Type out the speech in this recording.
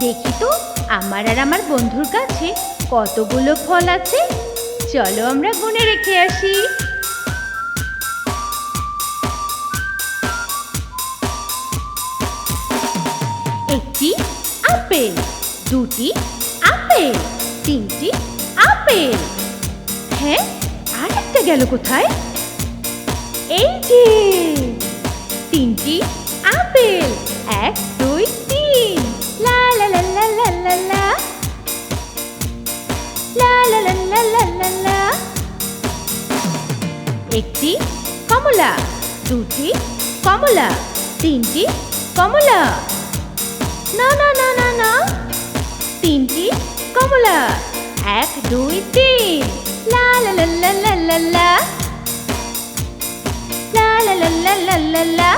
দেখি তো আমার আর আমার বন্ধুর কাছে কতগুলো ফল আছে। চলো আমরা গুনে রেখে আসি। একটি আপেল, দুটি আপেল, তিনটি আপেল। হ্যাঁ, আর একটা গেল কোথায়? এই যে তিনটি আপেল, 1 2 3। লা লা লা লা লা লা লা, লা লা লা লা লা লা লা। একটি কমলা, দুটি কমলা, তিনটি কমলা। না না না না না, তিনটি কমলা, 1 2 3। লা লা লা লা লা লা লা, লা লা লা লা লা লা লা।